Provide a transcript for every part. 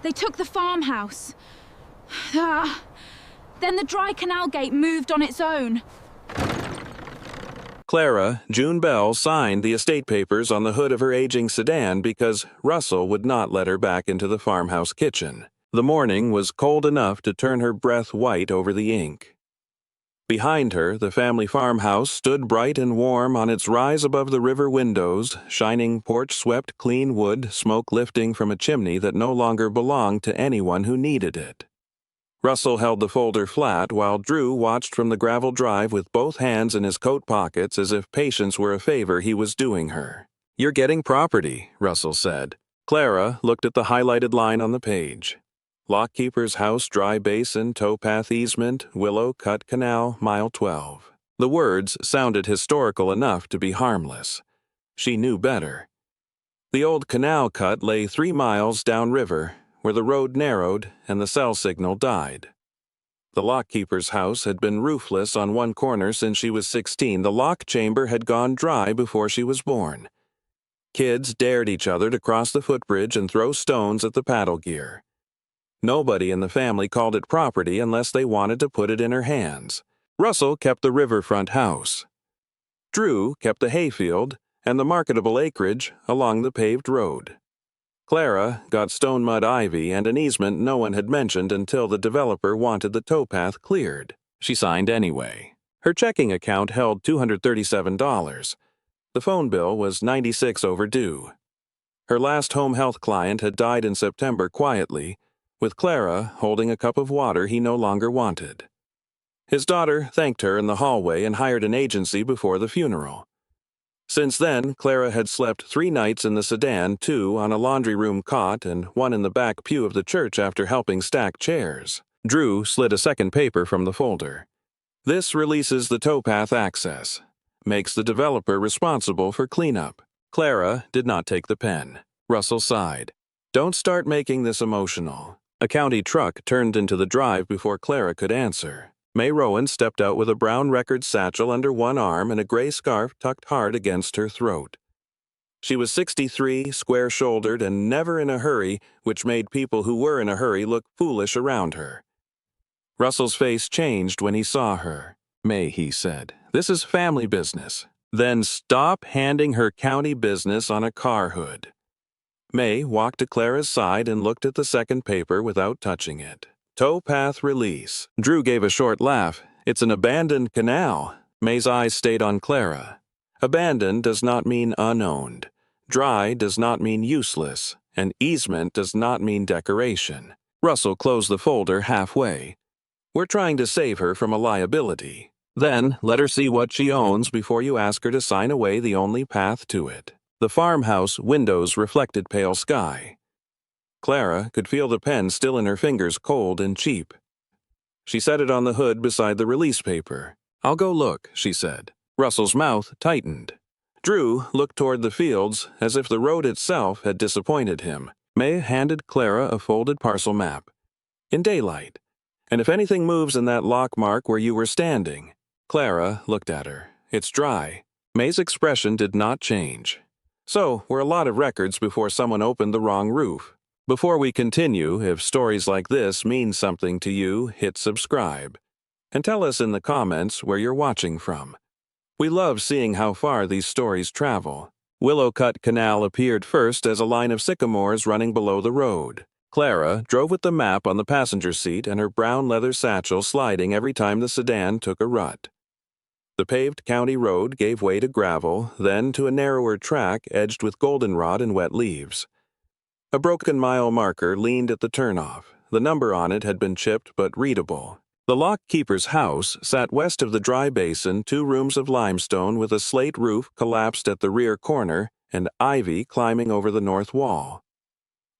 They took the farmhouse. Then the dry canal gate moved on its own. Clara June Bell signed the estate papers on the hood of her aging sedan because Russell would not let her back into the farmhouse kitchen. The morning was cold enough to turn her breath white over the ink. Behind her, the family farmhouse stood bright and warm on its rise above the river windows, shining porch-swept clean wood, smoke lifting from a chimney that no longer belonged to anyone who needed it. Russell held the folder flat while Drew watched from the gravel drive with both hands in his coat pockets as if patience were a favor he was doing her. "You're getting property," Russell said. Clara looked at the highlighted line on the page. Lockkeeper's house, dry basin, towpath easement, Willow Cut Canal, mile 12. The words sounded historical enough to be harmless. She knew better. The old canal cut lay 3 miles downriver, where the road narrowed and the cell signal died. The lockkeeper's house had been roofless on one corner since she was 16. The lock chamber had gone dry before she was born. Kids dared each other to cross the footbridge and throw stones at the paddle gear. Nobody in the family called it property unless they wanted to put it in her hands. Russell kept the riverfront house. Drew kept the hayfield and the marketable acreage along the paved road. Clara got stone mud ivy and an easement no one had mentioned until the developer wanted the towpath cleared. She signed anyway. Her checking account held $237. The phone bill was $96 overdue. Her last home health client had died in September quietly, with Clara holding a cup of water he no longer wanted. His daughter thanked her in the hallway and hired an agency before the funeral. Since then, Clara had slept 3 nights in the sedan, 2 on a laundry room cot and 1 in the back pew of the church after helping stack chairs. Drew slid a second paper from the folder. This releases the towpath access, makes the developer responsible for cleanup. Clara did not take the pen. Russell sighed. "Don't start making this emotional." A county truck turned into the drive before Clara could answer. May Rowan stepped out with a brown record satchel under one arm and a gray scarf tucked hard against her throat. She was 63, square-shouldered, and never in a hurry, which made people who were in a hurry look foolish around her. Russell's face changed when he saw her. "May," he said, "this is family business." "Then stop handing her county business on a car hood." May walked to Clara's side and looked at the second paper without touching it. Towpath release. Drew gave a short laugh. "It's an abandoned canal." May's eyes stayed on Clara. Abandoned does not mean unowned. Dry does not mean useless. And easement does not mean decoration. Russell closed the folder halfway. "We're trying to save her from a liability. Then let her see what she owns before you ask her to sign away the only path to it." The farmhouse windows reflected pale sky. Clara could feel the pen still in her fingers, cold and cheap. She set it on the hood beside the release paper. "I'll go look," she said. Russell's mouth tightened. Drew looked toward the fields as if the road itself had disappointed him. May handed Clara a folded parcel map. "In daylight. And if anything moves in that lock mark where you were standing." Clara looked at her. "It's dry." May's expression did not change. "So, we're a lot of records before someone opened the wrong roof." Before we continue, if stories like this mean something to you, hit subscribe. And tell us in the comments where you're watching from. We love seeing how far these stories travel. Willow Cut Canal appeared first as a line of sycamores running below the road. Clara drove with the map on the passenger seat and her brown leather satchel sliding every time the sedan took a rut. The paved county road gave way to gravel, then to a narrower track edged with goldenrod and wet leaves. A broken mile marker leaned at the turnoff. The number on it had been chipped but readable. The lockkeeper's house sat west of the dry basin, 2 rooms of limestone with a slate roof collapsed at the rear corner and ivy climbing over the north wall.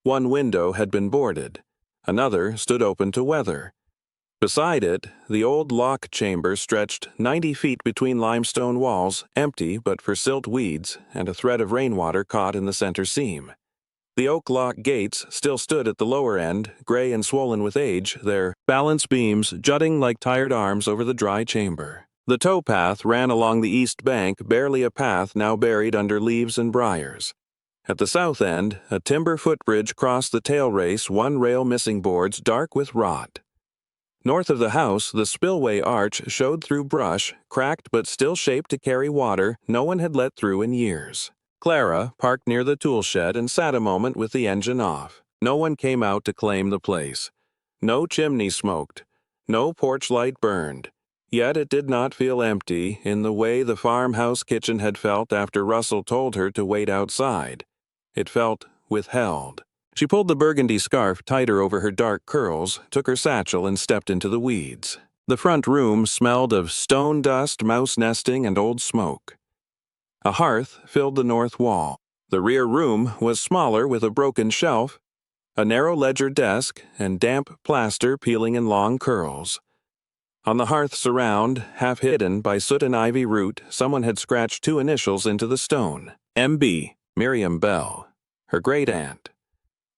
One window had been boarded. Another stood open to weather. Beside it, the old lock chamber stretched 90 feet between limestone walls, empty but for silt weeds and a thread of rainwater caught in the center seam. The oak lock gates still stood at the lower end, gray and swollen with age, their balance beams jutting like tired arms over the dry chamber. The towpath ran along the east bank, barely a path now buried under leaves and briars. At the south end, a timber footbridge crossed the tail race, one rail missing boards dark with rot. North of the house, the spillway arch showed through brush, cracked but still shaped to carry water no one had let through in years. Clara parked near the tool shed and sat a moment with the engine off. No one came out to claim the place. No chimney smoked. No porch light burned. Yet it did not feel empty in the way the farmhouse kitchen had felt after Russell told her to wait outside. It felt withheld. She pulled the burgundy scarf tighter over her dark curls, took her satchel, and stepped into the weeds. The front room smelled of stone dust, mouse nesting, and old smoke. A hearth filled the north wall. The rear room was smaller with a broken shelf, a narrow ledger desk, and damp plaster peeling in long curls. On the hearth surround, half hidden by soot and ivy root, someone had scratched 2 initials into the stone. M.B. Miriam Bell, her great-aunt.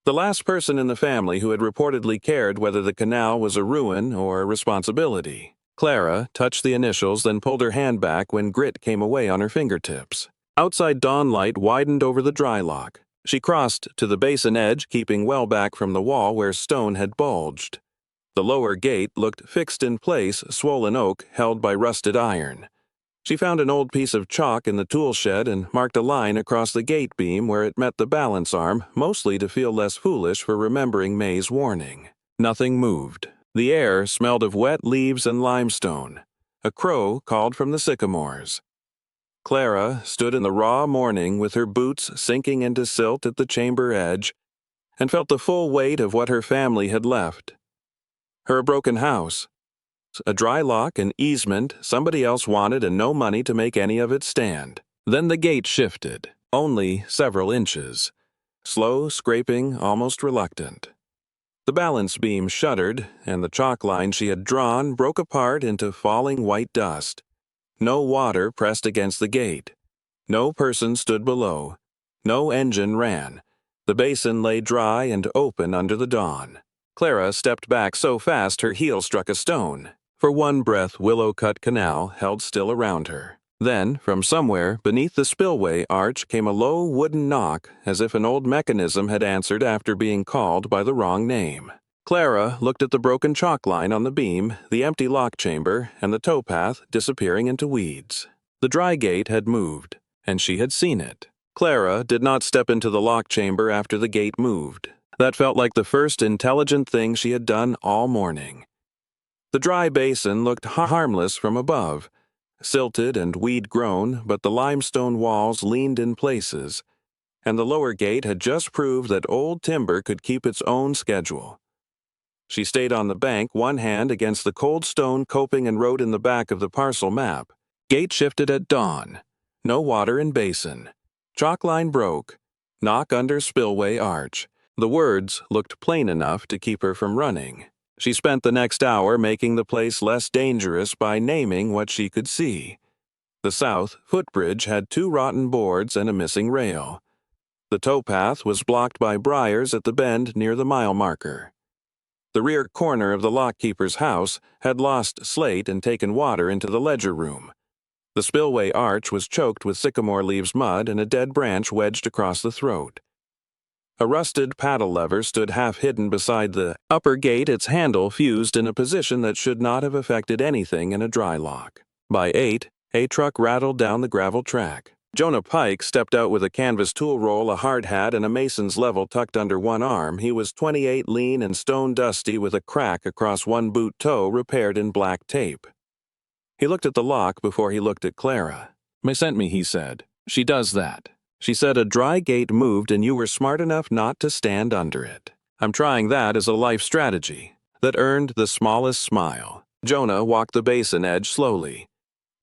The last person in the family who had reportedly cared whether the canal was a ruin or a responsibility. Clara touched the initials, then pulled her hand back when grit came away on her fingertips. Outside dawn light widened over the dry lock. She crossed to the basin edge, keeping well back from the wall where stone had bulged. The lower gate looked fixed in place, swollen oak held by rusted iron. She found an old piece of chalk in the tool shed and marked a line across the gate beam where it met the balance arm, mostly to feel less foolish for remembering May's warning. Nothing moved. The air smelled of wet leaves and limestone. A crow called from the sycamores. Clara stood in the raw morning with her boots sinking into silt at the chamber edge and felt the full weight of what her family had left. Her broken house. A dry lock, an easement somebody else wanted, and no money to make any of it stand. Then the gate shifted, only several inches. Slow, scraping, almost reluctant. The balance beam shuddered, and the chalk line she had drawn broke apart into falling white dust. No water pressed against the gate. No person stood below. No engine ran. The basin lay dry and open under the dawn. Clara stepped back so fast her heel struck a stone. For one breath, Willow Cut Canal held still around her. Then, from somewhere beneath the spillway arch came a low wooden knock, as if an old mechanism had answered after being called by the wrong name. Clara looked at the broken chalk line on the beam, the empty lock chamber, and the towpath disappearing into weeds. The dry gate had moved, and she had seen it. Clara did not step into the lock chamber after the gate moved. That felt like the first intelligent thing she had done all morning. The dry basin looked harmless from above, silted and weed-grown, but the limestone walls leaned in places, and the lower gate had just proved that old timber could keep its own schedule. She stayed on the bank, one hand against the cold stone coping, and wrote in the back of the parcel map. Gate shifted at dawn. No water in basin. Chalk line broke. Knock under spillway arch. The words looked plain enough to keep her from running. She spent the next hour making the place less dangerous by naming what she could see. The south footbridge had 2 rotten boards and a missing rail. The towpath was blocked by briars at the bend near the mile marker. The rear corner of the lockkeeper's house had lost slate and taken water into the ledger room. The spillway arch was choked with sycamore leaves mud and a dead branch wedged across the throat. A rusted paddle lever stood half hidden beside the upper gate, its handle fused in a position that should not have affected anything in a dry lock. By 8, a truck rattled down the gravel track. Jonah Pike stepped out with a canvas tool roll, a hard hat, and a mason's level tucked under one arm. He was 28, lean and stone-dusty, with a crack across one boot toe repaired in black tape. He looked at the lock before he looked at Clara. "May sent me," he said. "She does that. She said a dry gate moved and you were smart enough not to stand under it. I'm trying that as a life strategy." That earned the smallest smile. Jonah walked the basin edge slowly.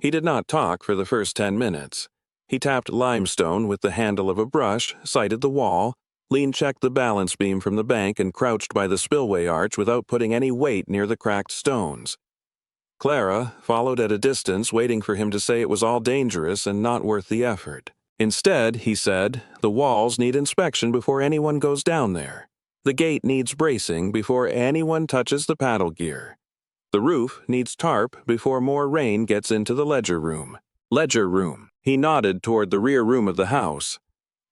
He did not talk for the first 10 minutes. He tapped limestone with the handle of a brush, sighted the wall, lean-checked the balance beam from the bank, and crouched by the spillway arch without putting any weight near the cracked stones. Clara followed at a distance, waiting for him to say it was all dangerous and not worth the effort. Instead, he said, the walls need inspection before anyone goes down there. The gate needs bracing before anyone touches the paddle gear. The roof needs tarp before more rain gets into the ledger room. Ledger room. He nodded toward the rear room of the house.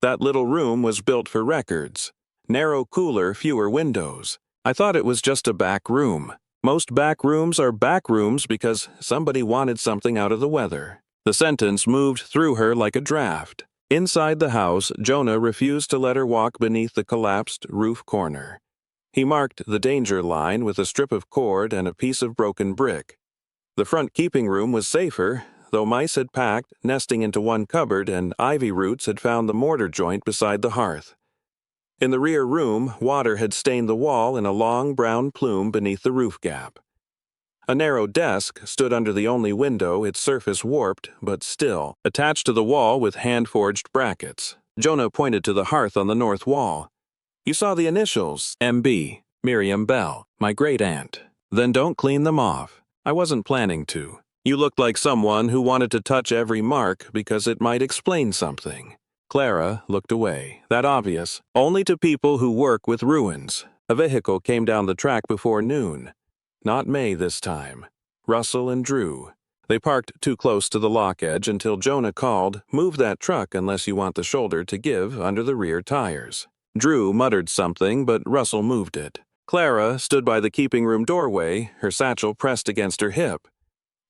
That little room was built for records. Narrow cooler, fewer windows. I thought it was just a back room. Most back rooms are back rooms because somebody wanted something out of the weather. The sentence moved through her like a draft. Inside the house, Jonah refused to let her walk beneath the collapsed roof corner. He marked the danger line with a strip of cord and a piece of broken brick. The front keeping room was safer, though mice had packed, nesting into one cupboard, and ivy roots had found the mortar joint beside the hearth. In the rear room, water had stained the wall in a long brown plume beneath the roof gap. A narrow desk stood under the only window, its surface warped, but still, attached to the wall with hand-forged brackets. Jonah pointed to the hearth on the north wall. "You saw the initials, MB, Miriam Bell, my great-aunt. Then don't clean them off. I wasn't planning to. You looked like someone who wanted to touch every mark because it might explain something." Clara looked away. That obvious. Only to people who work with ruins. A vehicle came down the track before noon. Not May this time. Russell and Drew. They parked too close to the lock edge until Jonah called, "Move that truck unless you want the shoulder to give under the rear tires." Drew muttered something, but Russell moved it. Clara stood by the keeping room doorway, her satchel pressed against her hip.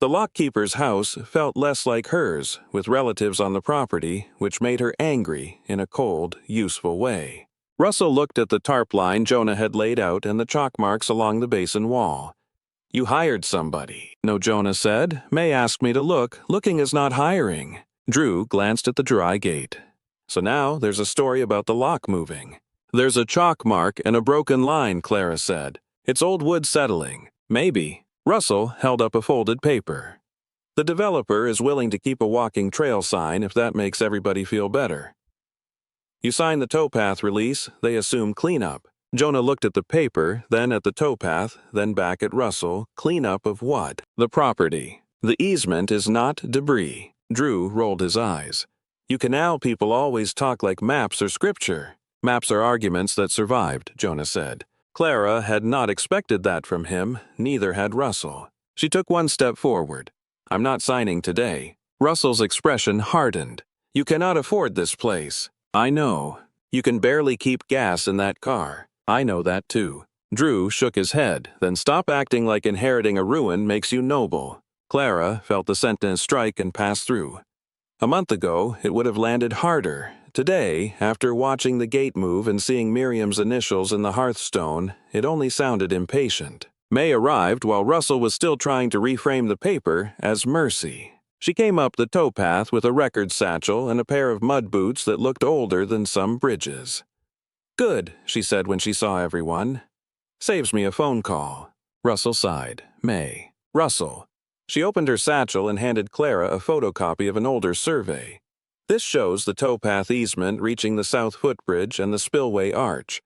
The lockkeeper's house felt less like hers, with relatives on the property, which made her angry in a cold, useful way. Russell looked at the tarp line Jonah had laid out and the chalk marks along the basin wall. "You hired somebody." "No," Jonah said. "May asked me to look. Looking is not hiring." Drew glanced at the dry gate. "So now there's a story about the lock moving." "There's a chalk mark and a broken line," Clara said. "It's old wood settling." "Maybe." Russell held up a folded paper. "The developer is willing to keep a walking trail sign if that makes everybody feel better. You sign the towpath release, they assume cleanup." Jonah looked at the paper, then at the towpath, then back at Russell. Cleanup of what? The property. The easement is not debris. Drew rolled his eyes. "You canal people always talk like maps or scripture." "Maps are arguments that survived," Jonah said. Clara had not expected that from him, neither had Russell. She took one step forward. "I'm not signing today." Russell's expression hardened. "You cannot afford this place." "I know. You can barely keep gas in that car." "I know that too." Drew shook his head. "Then stop acting like inheriting a ruin makes you noble." Clara felt the sentence strike and pass through. A month ago, it would have landed harder. Today, after watching the gate move and seeing Miriam's initials in the hearthstone, it only sounded impatient. May arrived while Russell was still trying to reframe the paper as Mercy. She came up the towpath with a record satchel and a pair of mud boots that looked older than some bridges. "Good," she said when she saw everyone. "Saves me a phone call." Russell sighed. May. "Russell." She opened her satchel and handed Clara a photocopy of an older survey. "This shows the towpath easement reaching the south footbridge and the spillway arch.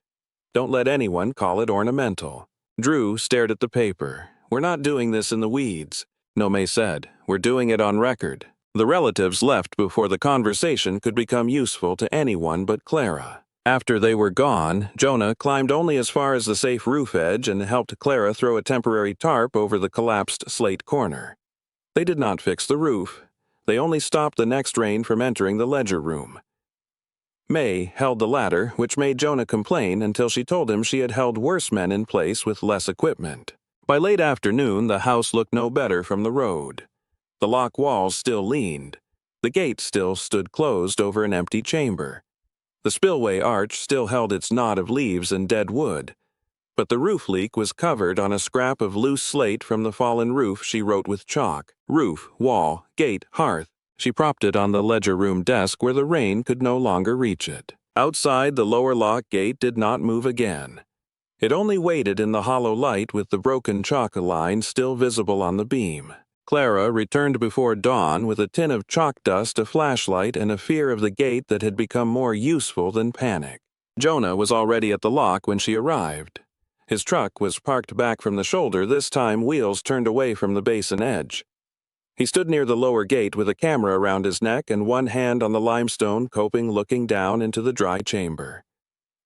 Don't let anyone call it ornamental." Drew stared at the paper. "We're not doing this in the weeds." "No," May said. "We're doing it on record." The relatives left before the conversation could become useful to anyone but Clara. After they were gone, Jonah climbed only as far as the safe roof edge and helped Clara throw a temporary tarp over the collapsed slate corner. They did not fix the roof. They only stopped the next rain from entering the ledger room. May held the ladder, which made Jonah complain until she told him she had held worse men in place with less equipment. By late afternoon, the house looked no better from the road. The lock walls still leaned. The gate still stood closed over an empty chamber. The spillway arch still held its knot of leaves and dead wood. But the roof leak was covered on a scrap of loose slate from the fallen roof. She wrote with chalk. Roof, wall, gate, hearth. She propped it on the ledger room desk where the rain could no longer reach it. Outside, the lower lock gate did not move again. It only waited in the hollow light with the broken chalk line still visible on the beam. Clara returned before dawn with a tin of chalk dust, a flashlight, and a fear of the gate that had become more useful than panic. Jonah was already at the lock when she arrived. His truck was parked back from the shoulder, this time wheels turned away from the basin edge. He stood near the lower gate with a camera around his neck and one hand on the limestone coping, looking down into the dry chamber.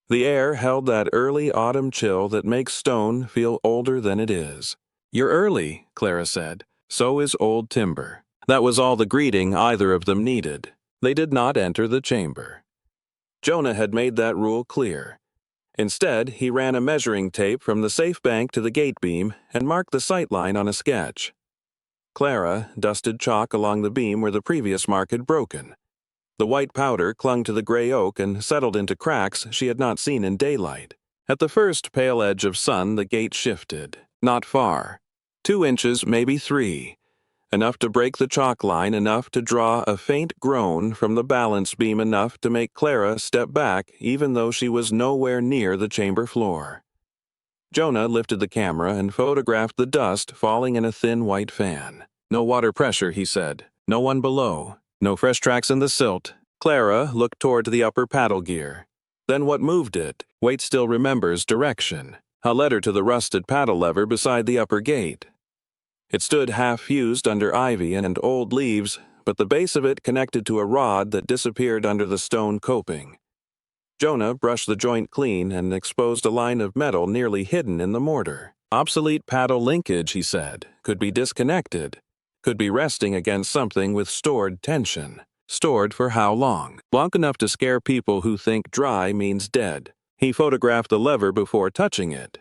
The air held that early autumn chill that makes stone feel older than it is. "You're early," Clara said. "So is old timber." That was all the greeting either of them needed. They did not enter the chamber. Jonah had made that rule clear. Instead, he ran a measuring tape from the safe bank to the gate beam and marked the sight line on a sketch. Clara dusted chalk along the beam where the previous mark had broken. The white powder clung to the gray oak and settled into cracks she had not seen in daylight. At the first pale edge of sun, the gate shifted. Not far. 2 inches, maybe 3. Enough to break the chalk line, enough to draw a faint groan from the balance beam, enough to make Clara step back even though she was nowhere near the chamber floor. Jonah lifted the camera and photographed the dust falling in a thin white fan. No water pressure, he said. No one below. No fresh tracks in the silt. Clara looked toward the upper paddle gear. Then what moved it? Waite still remembers direction. A letter to the rusted paddle lever beside the upper gate. It stood half-fused under ivy and old leaves, but the base of it connected to a rod that disappeared under the stone coping. Jonah brushed the joint clean and exposed a line of metal nearly hidden in the mortar. Obsolete paddle linkage, he said, could be disconnected, could be resting against something with stored tension. Stored for how long? Long enough to scare people who think dry means dead. He photographed the lever before touching it.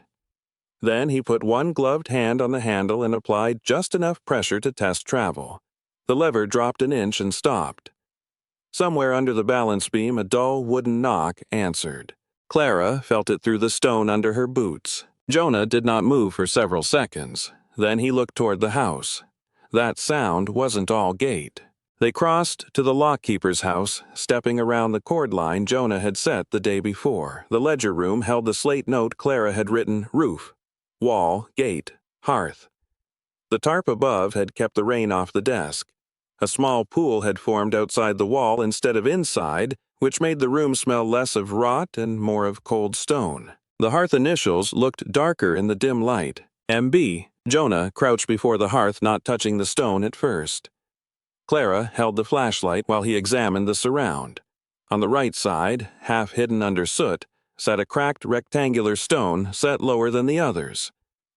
Then he put one gloved hand on the handle and applied just enough pressure to test travel. The lever dropped an inch and stopped. Somewhere under the balance beam, a dull wooden knock answered. Clara felt it through the stone under her boots. Jonah did not move for several seconds. Then he looked toward the house. That sound wasn't all gate. They crossed to the lockkeeper's house, stepping around the cord line Jonah had set the day before. The ledger room held the slate note Clara had written: roof, wall, gate, hearth. The tarp above had kept the rain off the desk. A small pool had formed outside the wall instead of inside, which made the room smell less of rot and more of cold stone. The hearth initials looked darker in the dim light. MB. Jonah crouched before the hearth, not touching the stone at first. Clara held the flashlight while he examined the surround. On the right side, half hidden under soot, sat a cracked rectangular stone set lower than the others.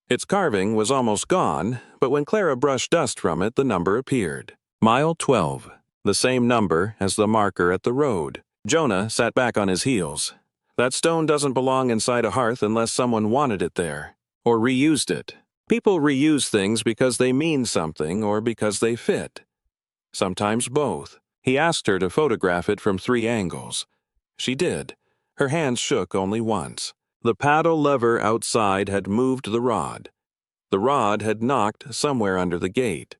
Its carving was almost gone, but when Clara brushed dust from it, the number appeared. Mile 12. The same number as the marker at the road. Jonah sat back on his heels. That stone doesn't belong inside a hearth unless someone wanted it there, or reused it. People reuse things because they mean something or because they fit. Sometimes both. He asked her to photograph it from 3 angles. She did. Her hands shook only once. The paddle lever outside had moved the rod. The rod had knocked somewhere under the gate.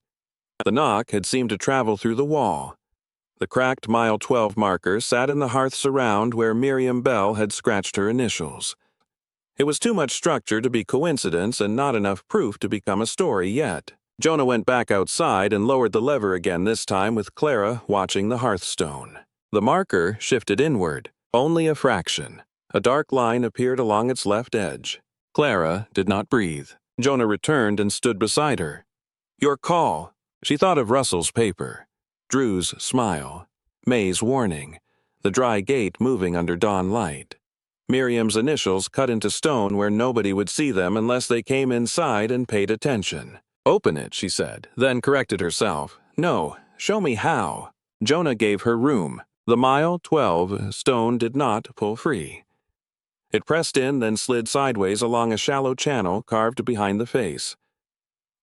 The knock had seemed to travel through the wall. The cracked mile 12 marker sat in the hearth surround where Miriam Bell had scratched her initials. It was too much structure to be coincidence and not enough proof to become a story yet. Jonah went back outside and lowered the lever again, this time with Clara watching the hearthstone. The marker shifted inward, only a fraction. A dark line appeared along its left edge. Clara did not breathe. Jonah returned and stood beside her. Your call. She thought of Russell's paper, Drew's smile, May's warning, the dry gate moving under dawn light. Miriam's initials cut into stone where nobody would see them unless they came inside and paid attention. Open it, she said, then corrected herself. No, show me how. Jonah gave her room. The mile 12 stone did not pull free. It pressed in, then slid sideways along a shallow channel carved behind the face.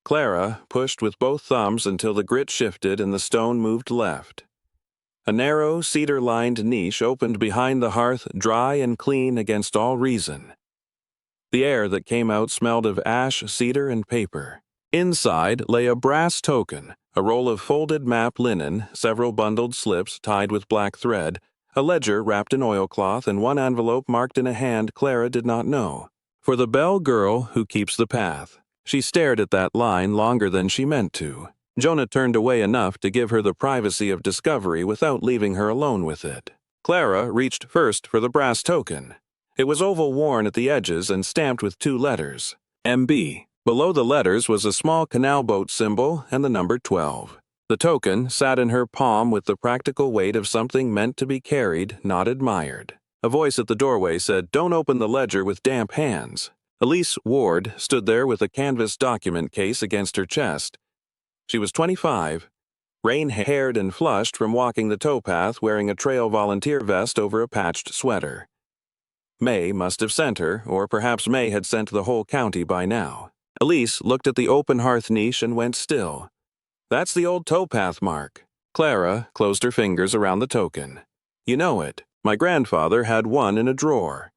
Clara pushed with both thumbs until the grit shifted and the stone moved left. A narrow, cedar-lined niche opened behind the hearth, dry and clean against all reason. The air that came out smelled of ash, cedar, and paper. Inside lay a brass token, a roll of folded map linen, several bundled slips tied with black thread, a ledger wrapped in oilcloth, and one envelope marked in a hand Clara did not know. For the Bell girl who keeps the path. She stared at that line longer than she meant to. Jonah turned away enough to give her the privacy of discovery without leaving her alone with it. Clara reached first for the brass token. It was oval-worn at the edges and stamped with 2 letters, MB. Below the letters was a small canal boat symbol and the number 12. The token sat in her palm with the practical weight of something meant to be carried, not admired. A voice at the doorway said, "Don't open the ledger with damp hands." Elise Ward stood there with a canvas document case against her chest. She was 25, rain-haired and flushed from walking the towpath wearing a trail volunteer vest over a patched sweater. May must have sent her, or perhaps May had sent the whole county by now. Elise looked at the open hearth niche and went still. That's the old towpath mark. Clara closed her fingers around the token. You know it. My grandfather had one in a drawer.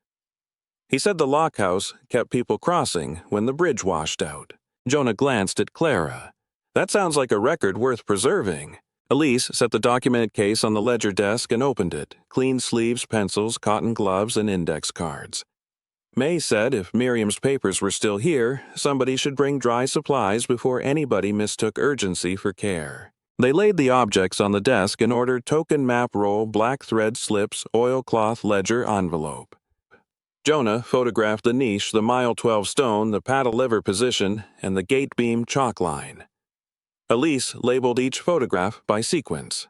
He said the lockhouse kept people crossing when the bridge washed out. Jonah glanced at Clara. That sounds like a record worth preserving. Elise set the documented case on the ledger desk and opened it. Clean sleeves, pencils, cotton gloves, and index cards. May said if Miriam's papers were still here, somebody should bring dry supplies before anybody mistook urgency for care. They laid the objects on the desk and ordered token map roll, black thread slips, oilcloth ledger envelope. Jonah photographed the niche, the mile 12 stone, the paddle lever position, and the gate beam chalk line. Elise labeled each photograph by sequence.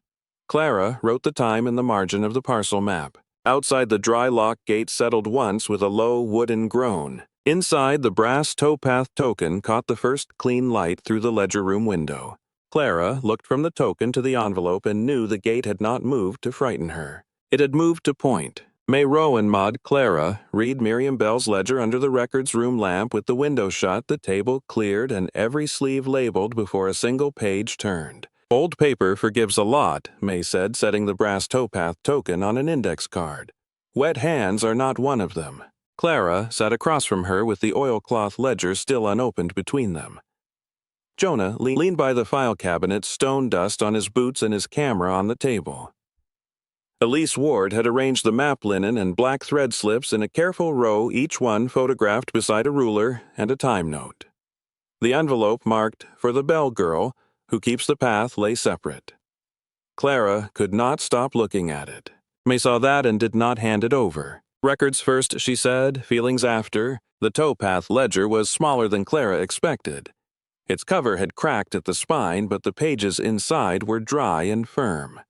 Clara wrote the time in the margin of the parcel map. Outside the dry lock gate settled once with a low wooden groan. Inside, the brass towpath token caught the first clean light through the ledger room window. Clara looked from the token to the envelope and knew the gate had not moved to frighten her. It had moved to point. May Rowan Maud Clara read Miriam Bell's ledger under the records room lamp with the window shut, the table cleared, and every sleeve labeled before a single page turned. Old paper forgives a lot, May said, setting the brass towpath token on an index card. Wet hands are not one of them. Clara sat across from her with the oilcloth ledger still unopened between them. Jonah leaned by the file cabinet, stone dust on his boots and his camera on the table. Elise Ward had arranged the map linen and black thread slips in a careful row, each one photographed beside a ruler and a time note. The envelope marked, "For the Bell girl, who keeps the path," lay separate. Clara could not stop looking at it. May saw that and did not hand it over. Records first, she said, feelings after. The towpath ledger was smaller than Clara expected. Its cover had cracked at the spine, but the pages inside were dry and firm.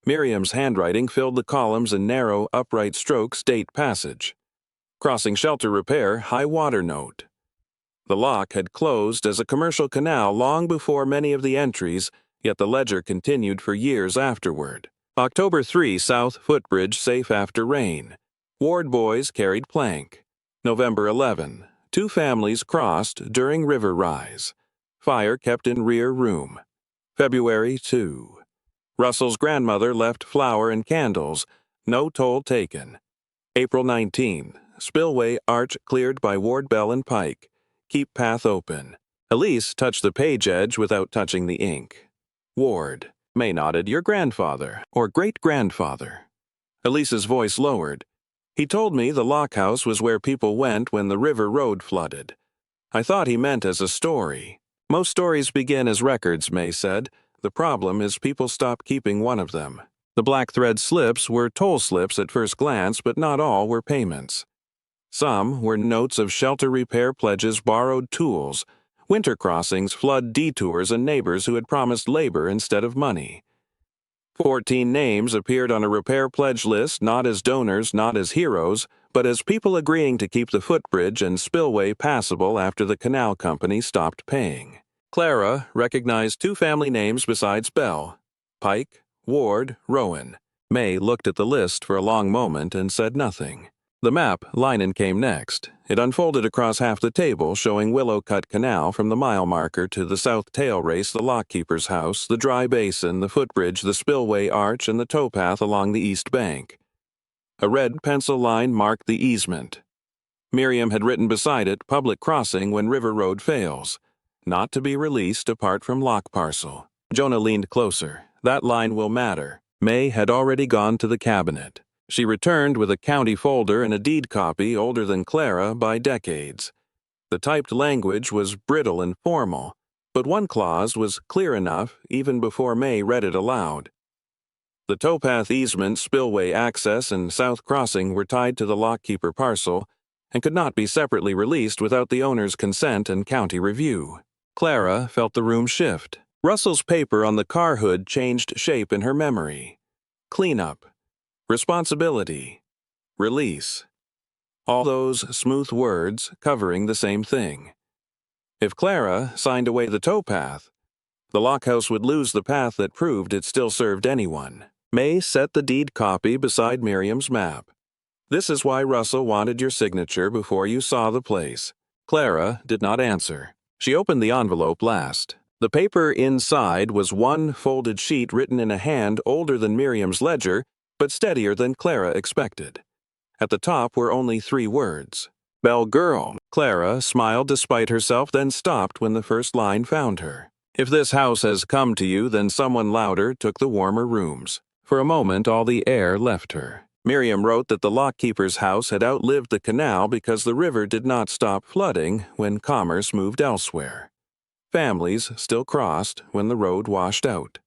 Miriam's handwriting filled the columns in narrow, upright strokes, date passage. Crossing shelter repair, high water note. The lock had closed as a commercial canal long before many of the entries, yet the ledger continued for years afterward. October 3, South Footbridge safe after rain. Ward boys carried plank. November 11, 2 families crossed during river rise. Fire kept in rear room. February 2. Russell's grandmother left flour and candles. No toll taken. April 19. Spillway arch cleared by Ward Bell and Pike. Keep path open. Elise touched the page edge without touching the ink. Ward. May nodded. Your grandfather, or great-grandfather. Elise's voice lowered. He told me the lockhouse was where people went when the river road flooded. I thought he meant as a story. Most stories begin as records, May said. The problem is people stop keeping one of them. The black thread slips were toll slips at first glance, but not all were payments. Some were notes of shelter repair pledges, borrowed tools, winter crossings, flood detours, and neighbors who had promised labor instead of money. 14 names appeared on a repair pledge list, not as donors, not as heroes, but as people agreeing to keep the footbridge and spillway passable after the canal company stopped paying. Clara recognized 2 family names besides Bell: Pike, Ward, Rowan. May looked at the list for a long moment and said nothing. The map linen came next. It unfolded across half the table, showing Willow Cut Canal from the mile marker to the south tail race, the lockkeeper's house, the dry basin, the footbridge, the spillway arch, and the towpath along the east bank. A red pencil line marked the easement. Miriam had written beside it, "Public crossing when river road fails. Not to be released apart from lock parcel." Jonah leaned closer. That line will matter. May had already gone to the cabinet. She returned with a county folder and a deed copy older than Clara by decades. The typed language was brittle and formal, but one clause was clear enough even before May read it aloud. The towpath easement, spillway access, and south crossing were tied to the lockkeeper parcel and could not be separately released without the owner's consent and county review. Clara felt the room shift. Russell's paper on the car hood changed shape in her memory. Cleanup. Responsibility. Release. All those smooth words covering the same thing. If Clara signed away the towpath, The lockhouse would lose the path that proved it still served anyone. May set the deed copy beside Miriam's map. This is why Russell wanted your signature before you saw the place. Clara did not answer. She opened the envelope last. The paper inside was one folded sheet written in a hand older than Miriam's ledger, but steadier than Clara expected. At the top were only 3 words. Bell girl. Clara smiled despite herself, then stopped when the first line found her. If this house has come to you, then someone louder took the warmer rooms. For a moment, all the air left her. Miriam wrote that the lockkeeper's house had outlived the canal because the river did not stop flooding when commerce moved elsewhere. Families still crossed when the road washed out.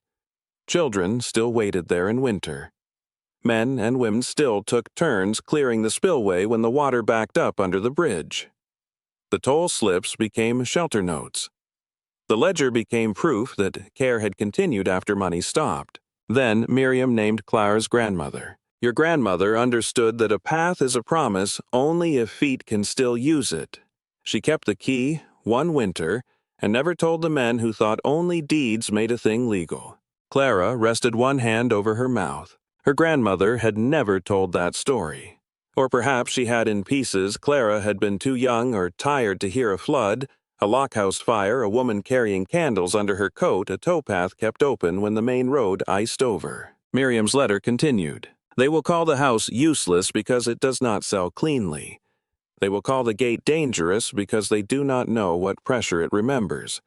Children still waited there in winter. Men and women still took turns clearing the spillway when the water backed up under the bridge. The toll slips became shelter notes. The ledger became proof that care had continued after money stopped. Then Miriam named Clara's grandmother. Your grandmother understood that a path is a promise only if feet can still use it. She kept the key one winter and never told the men who thought only deeds made a thing legal. Clara rested one hand over her mouth. Her grandmother had never told that story. Or perhaps she had in pieces. Clara had been too young or tired to hear a flood, a lockhouse fire, a woman carrying candles under her coat, a towpath kept open when the main road iced over. Miriam's letter continued. They will call the house useless because it does not sell cleanly. They will call the gate dangerous because they do not know what pressure it remembers.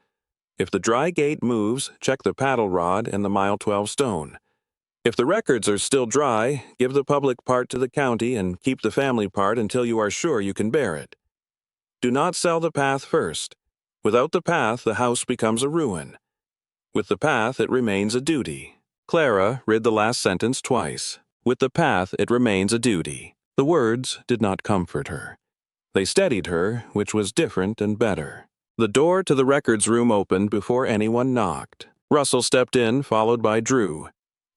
If the dry gate moves, check the paddle rod and the mile 12 stone. If the records are still dry, give the public part to the county and keep the family part until you are sure you can bear it. Do not sell the path first. Without the path, the house becomes a ruin. With the path, it remains a duty. Clara read the last sentence twice. With the path, it remains a duty. The words did not comfort her. They steadied her, which was different and better. The door to the records room opened before anyone knocked. Russell stepped in, followed by Drew.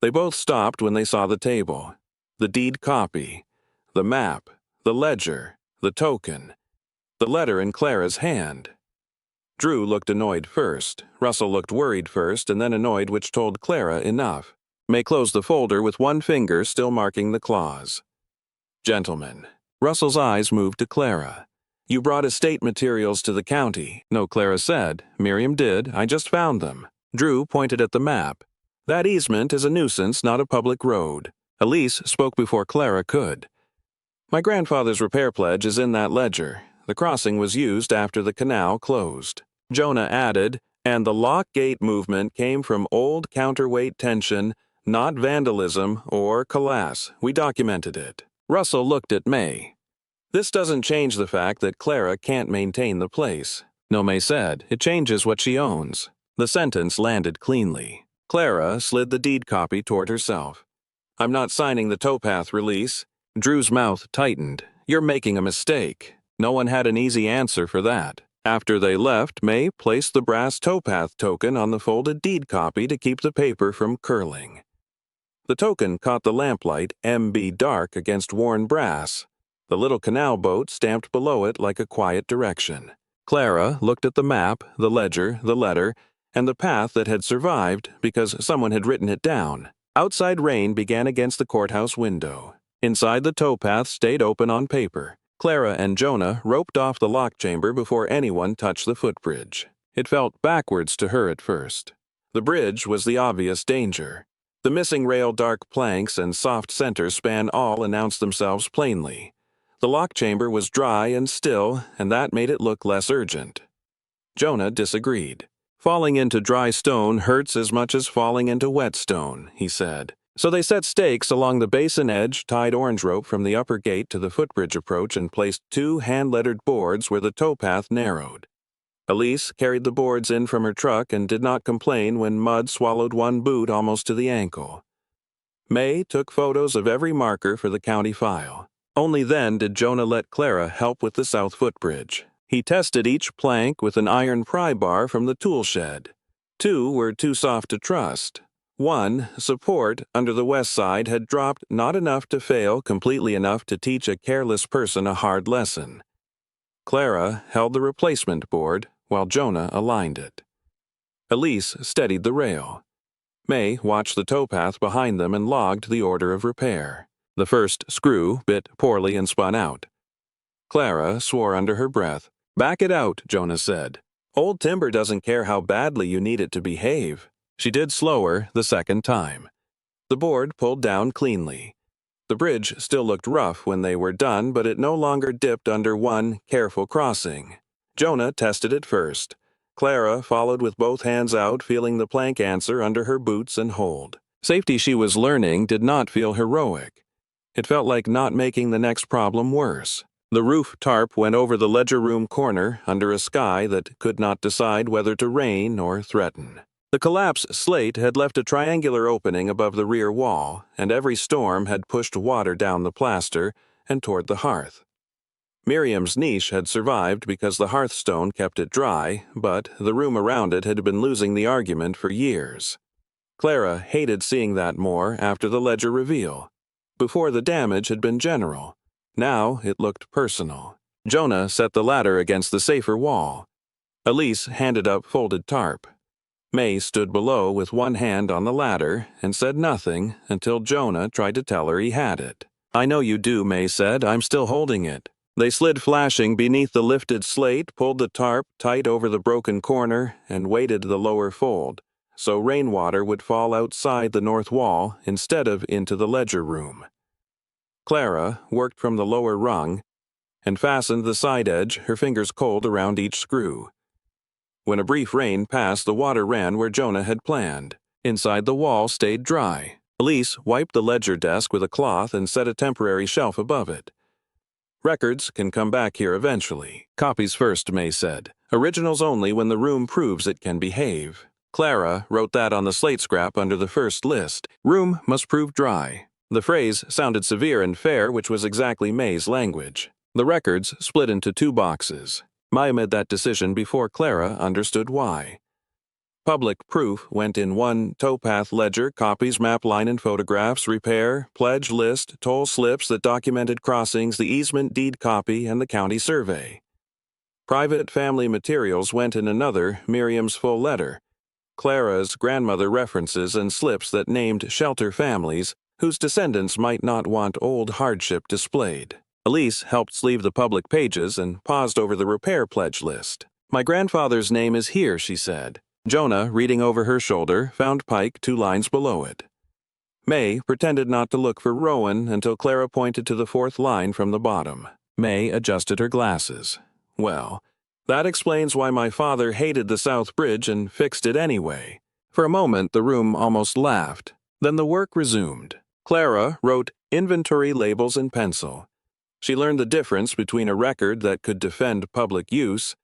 They both stopped when they saw the table. The deed copy, the map, the ledger, the token, the letter in Clara's hand. Drew looked annoyed first. Russell looked worried first and then annoyed, which told Clara enough. May closed the folder with one finger still marking the clause. Gentlemen. Russell's eyes moved to Clara. You brought estate materials to the county. No, Clara said. Miriam did. I just found them. Drew pointed at the map. That easement is a nuisance, not a public road. Elise spoke before Clara could. My grandfather's repair pledge is in that ledger. The crossing was used after the canal closed. Jonah added, and the lock gate movement came from old counterweight tension, not vandalism or collapse. We documented it. Russell looked at May. This doesn't change the fact that Clara can't maintain the place. No, May said. It changes what she owns. The sentence landed cleanly. Clara slid the deed copy toward herself. I'm not signing the towpath release. Drew's mouth tightened. You're making a mistake. No one had an easy answer for that. After they left, May placed the brass towpath token on the folded deed copy to keep the paper from curling. The token caught the lamplight, MB dark, against worn brass. The little canal boat stamped below it like a quiet direction. Clara looked at the map, the ledger, the letter, and the path that had survived because someone had written it down. Outside rain began against the courthouse window. Inside, the towpath stayed open on paper. Clara and Jonah roped off the lock chamber before anyone touched the footbridge. It felt backwards to her at first. The bridge was the obvious danger. The missing rail, dark planks, and soft center span all announced themselves plainly. The lock chamber was dry and still, and that made it look less urgent. Jonah disagreed. Falling into dry stone hurts as much as falling into wet stone, he said. So they set stakes along the basin edge, tied orange rope from the upper gate to the footbridge approach, and placed 2 hand-lettered boards where the towpath narrowed. Elise carried the boards in from her truck and did not complain when mud swallowed one boot almost to the ankle. May took photos of every marker for the county file. Only then did Jonah let Clara help with the south footbridge. He tested each plank with an iron pry bar from the tool shed. 2 were too soft to trust. 1, support under the west side, had dropped not enough to fail, completely enough to teach a careless person a hard lesson. Clara held the replacement board while Jonah aligned it. Elise steadied the rail. May watched the towpath behind them and logged the order of repair. The first screw bit poorly and spun out. Clara swore under her breath. "Back it out," Jonah said. "Old timber doesn't care how badly you need it to behave." She did slower the second time. The board pulled down cleanly. The bridge still looked rough when they were done, but it no longer dipped under one careful crossing. Jonah tested it first. Clara followed with both hands out, feeling the plank answer under her boots and hold. Safety she was learning did not feel heroic. It felt like not making the next problem worse. The roof tarp went over the ledger room corner under a sky that could not decide whether to rain or threaten. The collapsed slate had left a triangular opening above the rear wall, and every storm had pushed water down the plaster and toward the hearth. Miriam's niche had survived because the hearthstone kept it dry, but the room around it had been losing the argument for years. Clara hated seeing that more after the ledger reveal. Before, the damage had been general. Now it looked personal. Jonah set the ladder against the safer wall. Elise handed up folded tarp. May stood below with one hand on the ladder and said nothing until Jonah tried to tell her he had it. "I know you do," May said. "I'm still holding it." They slid flashing beneath the lifted slate, pulled the tarp tight over the broken corner, and weighted the lower fold, so rainwater would fall outside the north wall instead of into the ledger room. Clara worked from the lower rung and fastened the side edge, her fingers cold around each screw. When a brief rain passed, the water ran where Jonah had planned. Inside, the wall stayed dry. Elise wiped the ledger desk with a cloth and set a temporary shelf above it. "Records can come back here eventually. Copies first," May said. "Originals only when the room proves it can behave." Clara wrote that on the slate scrap under the first list. Room must prove dry. The phrase sounded severe and fair, which was exactly May's language. The records split into 2 boxes. May made that decision before Clara understood why. Public proof went in one towpath ledger, copies, map line and photographs, repair, pledge list, toll slips that documented crossings, the easement deed copy, and the county survey. Private family materials went in another, Miriam's full letter. Clara's grandmother references and slips that named shelter families whose descendants might not want old hardship displayed. Elise helped sleeve the public pages and paused over the repair pledge list. "My grandfather's name is here," she said. Jonah, reading over her shoulder, found Pike 2 lines below it. May pretended not to look for Rowan until Clara pointed to the 4th line from the bottom. May adjusted her glasses. "Well, that explains why my father hated the South Bridge and fixed it anyway." For a moment, the room almost laughed. Then the work resumed. Clara wrote inventory labels in pencil. She learned the difference between a record that could defend public use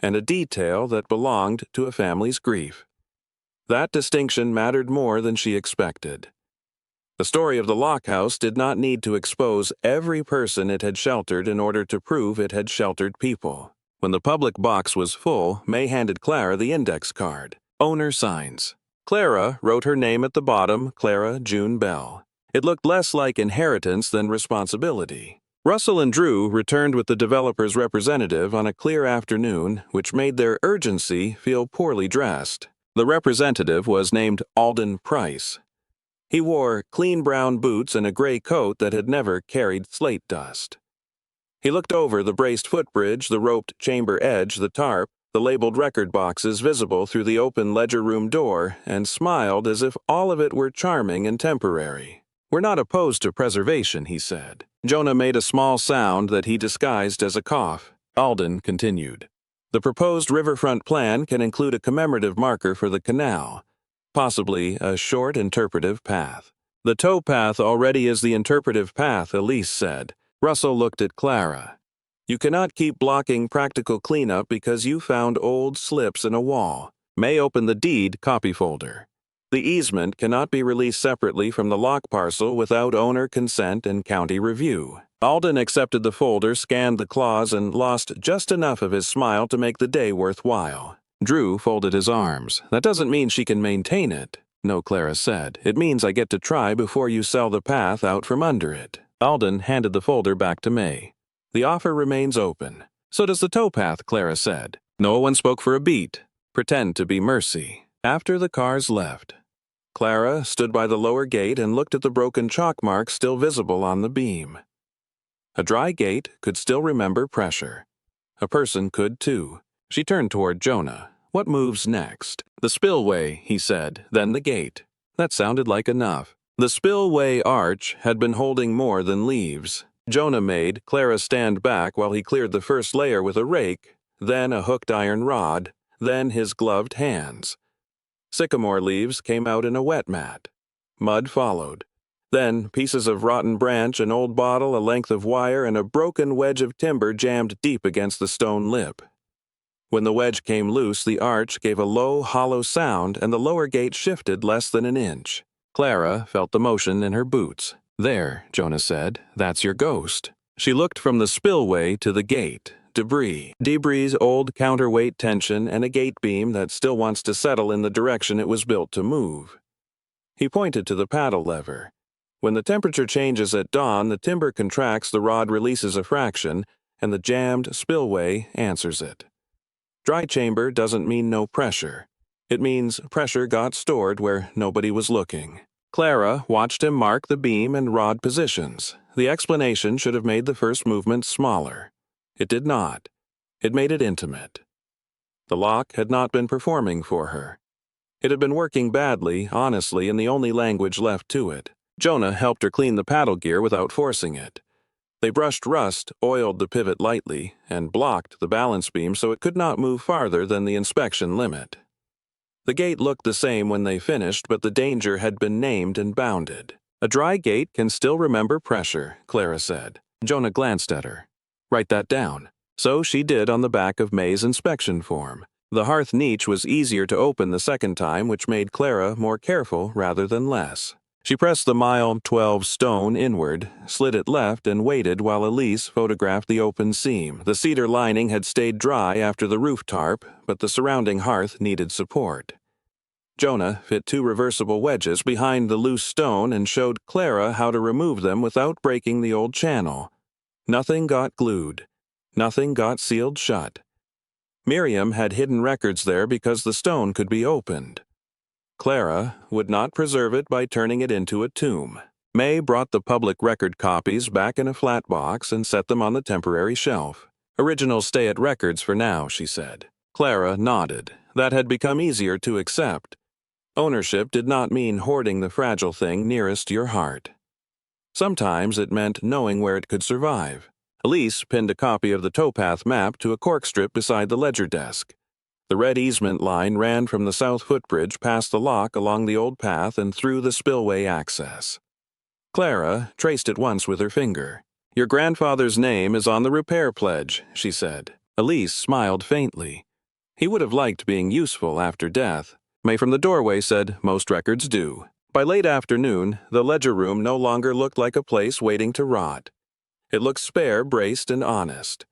and a detail that belonged to a family's grief. That distinction mattered more than she expected. The story of the lock house did not need to expose every person it had sheltered in order to prove it had sheltered people. When the public box was full, May handed Clara the index card. Owner signs. Clara wrote her name at the bottom, Clara June Bell. It looked less like inheritance than responsibility. Russell and Drew returned with the developer's representative on a clear afternoon, which made their urgency feel poorly dressed. The representative was named Alden Price. He wore clean brown boots and a gray coat that had never carried slate dust. He looked over the braced footbridge, the roped chamber edge, the tarp, the labeled record boxes visible through the open ledger room door, and smiled as if all of it were charming and temporary. "We're not opposed to preservation," he said. Jonah made a small sound that he disguised as a cough. Alden continued. "The proposed riverfront plan can include a commemorative marker for the canal, possibly a short interpretive path." "The towpath already is the interpretive path," Elise said. Russell looked at Clara. "You cannot keep blocking practical cleanup because you found old slips in a wall." May opened the deed copy folder. "The easement cannot be released separately from the lock parcel without owner consent and county review." Alden accepted the folder, scanned the clause, and lost just enough of his smile to make the day worthwhile. Drew folded his arms. "That doesn't mean she can maintain it." "No," Clara said. "It means I get to try before you sell the path out from under it." Alden handed the folder back to May. "The offer remains open." "So does the towpath," Clara said. No one spoke for a beat. Pretend to be Mercy. After the cars left, Clara stood by the lower gate and looked at the broken chalk marks still visible on the beam. A dry gate could still remember pressure. A person could too. She turned toward Jonah. What moves next? The spillway, he said, then the gate. That sounded like enough. The spillway arch had been holding more than leaves. Jonah made Clara stand back while he cleared the first layer with a rake, then a hooked iron rod, then his gloved hands. Sycamore leaves came out in a wet mat. Mud followed. Then pieces of rotten branch, an old bottle, a length of wire, and a broken wedge of timber jammed deep against the stone lip. When the wedge came loose, the arch gave a low, hollow sound, and the lower gate shifted less than an inch. Clara felt the motion in her boots. There, Jonah said, that's your ghost. She looked from the spillway to the gate. Debris, old counterweight tension, and a gate beam that still wants to settle in the direction it was built to move. He pointed to the paddle lever. When the temperature changes at dawn, the timber contracts, the rod releases a fraction, and the jammed spillway answers it. Dry chamber doesn't mean no pressure. It means pressure got stored where nobody was looking. Clara watched him mark the beam and rod positions. The explanation should have made the first movement smaller. It did not. It made it intimate. The lock had not been performing for her. It had been working badly, honestly, in the only language left to it. Jonah helped her clean the paddle gear without forcing it. They brushed rust, oiled the pivot lightly, and blocked the balance beam so it could not move farther than the inspection limit. The gate looked the same when they finished, but the danger had been named and bounded. A dry gate can still remember pressure, Clara said. Jonah glanced at her. Write that down. So she did on the back of May's inspection form. The hearth niche was easier to open the second time, which made Clara more careful rather than less. She pressed the mile 12 stone inward, slid it left, and waited while Elise photographed the open seam. The cedar lining had stayed dry after the roof tarp, but the surrounding hearth needed support. Jonah fit 2 reversible wedges behind the loose stone and showed Clara how to remove them without breaking the old channel. Nothing got glued. Nothing got sealed shut. Miriam had hidden records there because the stone could be opened. Clara would not preserve it by turning it into a tomb. May brought the public record copies back in a flat box and set them on the temporary shelf. Originals stay at records for now, she said. Clara nodded. That had become easier to accept. Ownership did not mean hoarding the fragile thing nearest your heart. Sometimes it meant knowing where it could survive. Elise pinned a copy of the towpath map to a cork strip beside the ledger desk. The red easement line ran from the south footbridge past the lock along the old path and through the spillway access. Clara traced it once with her finger. Your grandfather's name is on the repair pledge, she said. Elise smiled faintly. He would have liked being useful after death. May from the doorway said, most records do. By late afternoon, the ledger room no longer looked like a place waiting to rot. It looked spare, braced, and honest.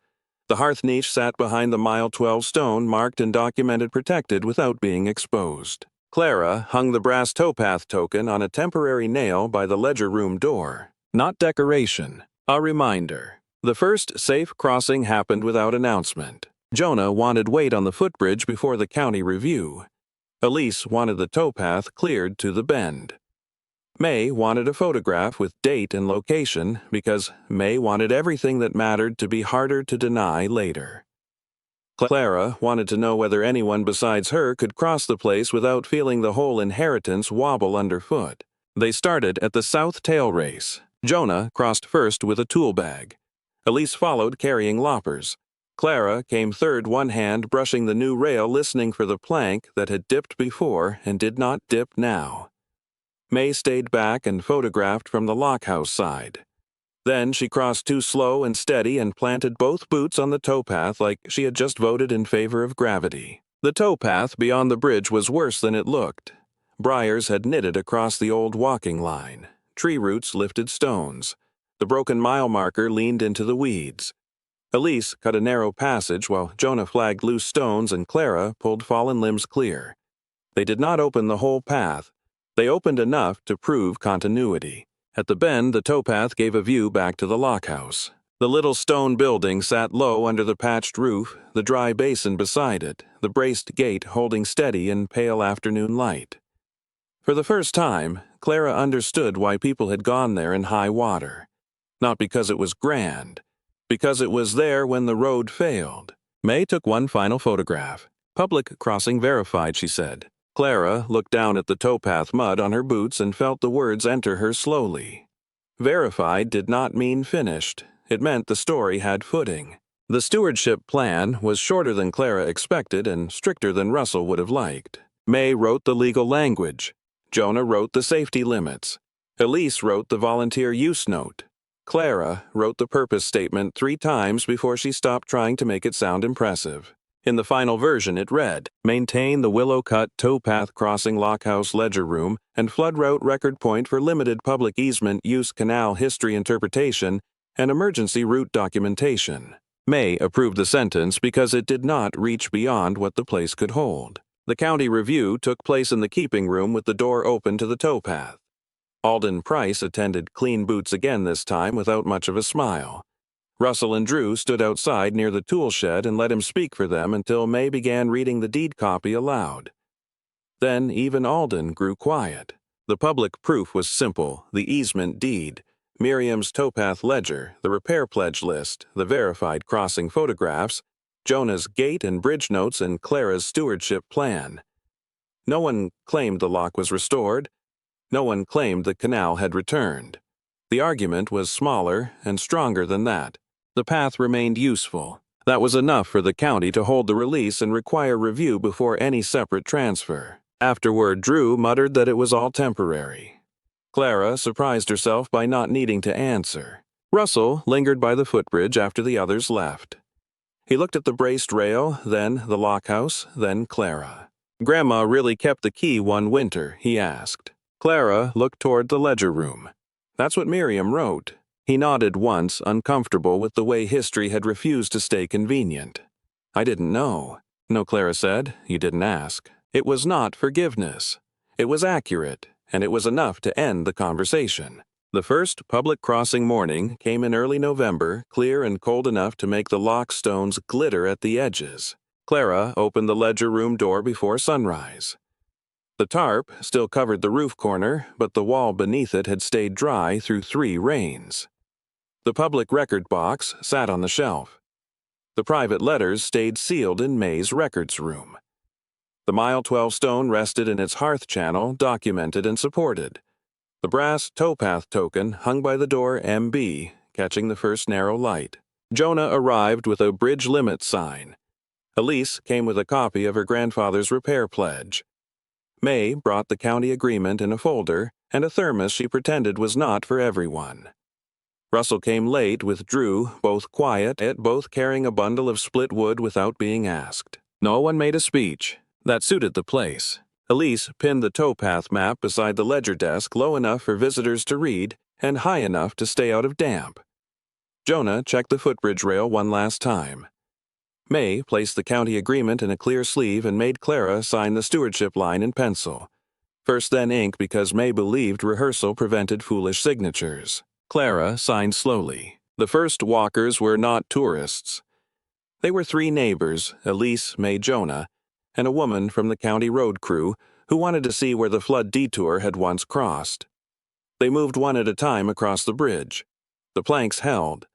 The hearth niche sat behind the mile 12 stone, marked and documented, protected without being exposed. Clara hung the brass towpath token on a temporary nail by the ledger room door. Not decoration, a reminder. The first safe crossing happened without announcement. Jonah wanted weight on the footbridge before the county review. Elise wanted the towpath cleared to the bend. May wanted a photograph with date and location because May wanted everything that mattered to be harder to deny later. Clara wanted to know whether anyone besides her could cross the place without feeling the whole inheritance wobble underfoot. They started at the south tail race. Jonah crossed first with a tool bag. Elise followed carrying loppers. Clara came third, one hand brushing the new rail, listening for the plank that had dipped before and did not dip now. May stayed back and photographed from the lockhouse side. Then she crossed too slow and steady and planted both boots on the towpath like she had just voted in favor of gravity. The towpath beyond the bridge was worse than it looked. Briars had knitted across the old walking line. Tree roots lifted stones. The broken mile marker leaned into the weeds. Elise cut a narrow passage while Jonah flagged loose stones and Clara pulled fallen limbs clear. They did not open the whole path. They opened enough to prove continuity. At the bend, the towpath gave a view back to the lockhouse. The little stone building sat low under the patched roof, the dry basin beside it, the braced gate holding steady in pale afternoon light. For the first time, Clara understood why people had gone there in high water. Not because it was grand, because it was there when the road failed. May took one final photograph. "Public crossing verified," she said. Clara looked down at the towpath mud on her boots and felt the words enter her slowly. Verified did not mean finished. It meant the story had footing. The stewardship plan was shorter than Clara expected and stricter than Russell would have liked. May wrote the legal language. Jonah wrote the safety limits. Elise wrote the volunteer use note. Clara wrote the purpose statement 3 times before she stopped trying to make it sound impressive. In the final version it read, "Maintain the Willow Cut towpath crossing lockhouse ledger room and flood route record point for limited public easement use canal history interpretation and emergency route documentation." May approved the sentence because it did not reach beyond what the place could hold. The county review took place in the keeping room with the door open to the towpath. Alden Price attended clean boots again this time without much of a smile. Russell and Drew stood outside near the tool shed and let him speak for them until May began reading the deed copy aloud. Then even Alden grew quiet. The public proof was simple: the easement deed, Miriam's towpath ledger, the repair pledge list, the verified crossing photographs, Jonah's gate and bridge notes, and Clara's stewardship plan. No one claimed the lock was restored. No one claimed the canal had returned. The argument was smaller and stronger than that. The path remained useful. That was enough for the county to hold the release and require review before any separate transfer. Afterward, Drew muttered that it was all temporary. Clara surprised herself by not needing to answer. Russell lingered by the footbridge after the others left. He looked at the braced rail, then the lockhouse, then Clara. "Grandma really kept the key one winter?" he asked. Clara looked toward the ledger room. "That's what Miriam wrote." He nodded once, uncomfortable with the way history had refused to stay convenient. "I didn't know." "No," Clara said. "You didn't ask." It was not forgiveness. It was accurate, and it was enough to end the conversation. The first public crossing morning came in early November, clear and cold enough to make the lock stones glitter at the edges. Clara opened the ledger room door before sunrise. The tarp still covered the roof corner, but the wall beneath it had stayed dry through 3 rains. The public record box sat on the shelf. The private letters stayed sealed in May's records room. The mile 12 stone rested in its hearth channel, documented and supported. The brass towpath token hung by the door MB, catching the first narrow light. Jonah arrived with a bridge limit sign. Elise came with a copy of her grandfather's repair pledge. May brought the county agreement in a folder and a thermos she pretended was not for everyone. Russell came late with Drew, both quiet, yet both carrying a bundle of split wood without being asked. No one made a speech. That suited the place. Elise pinned the towpath map beside the ledger desk low enough for visitors to read and high enough to stay out of damp. Jonah checked the footbridge rail one last time. May placed the county agreement in a clear sleeve and made Clara sign the stewardship line in pencil. First then ink because May believed rehearsal prevented foolish signatures. Clara signed slowly. The first walkers were not tourists. They were 3 neighbors, Elise, May, Jonah, and a woman from the county road crew who wanted to see where the flood detour had once crossed. They moved one at a time across the bridge. The planks held.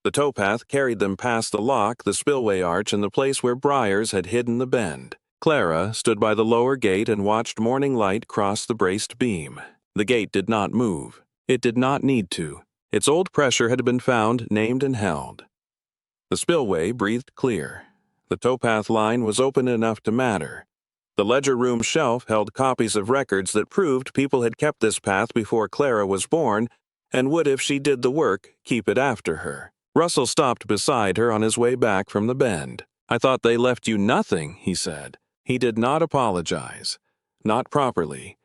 The towpath carried them past the lock, the spillway arch, and the place where briars had hidden the bend. Clara stood by the lower gate and watched morning light cross the braced beam. The gate did not move. It did not need to. Its old pressure had been found, named, and held. The spillway breathed clear. The towpath line was open enough to matter. The ledger room shelf held copies of records that proved people had kept this path before Clara was born and would, if she did the work, keep it after her. Russell stopped beside her on his way back from the bend. "I thought they left you nothing," he said. He did not apologize. Not properly.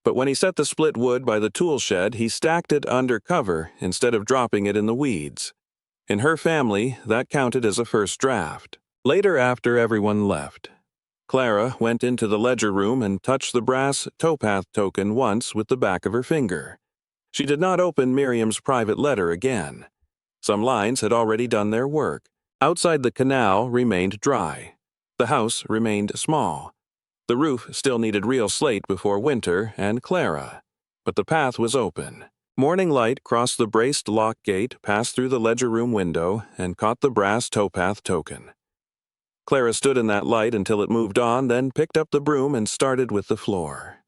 But when he set the split wood by the tool shed, he stacked it under cover instead of dropping it in the weeds. In her family, that counted as a first draft. Later, after everyone left, Clara went into the ledger room and touched the brass towpath token once with the back of her finger. She did not open Miriam's private letter again. Some lines had already done their work. Outside the canal remained dry. The house remained small. The roof still needed real slate before winter and Clara. But the path was open. Morning light crossed the braced lock gate, passed through the ledger room window, and caught the brass towpath token. Clara stood in that light until it moved on, then picked up the broom and started with the floor.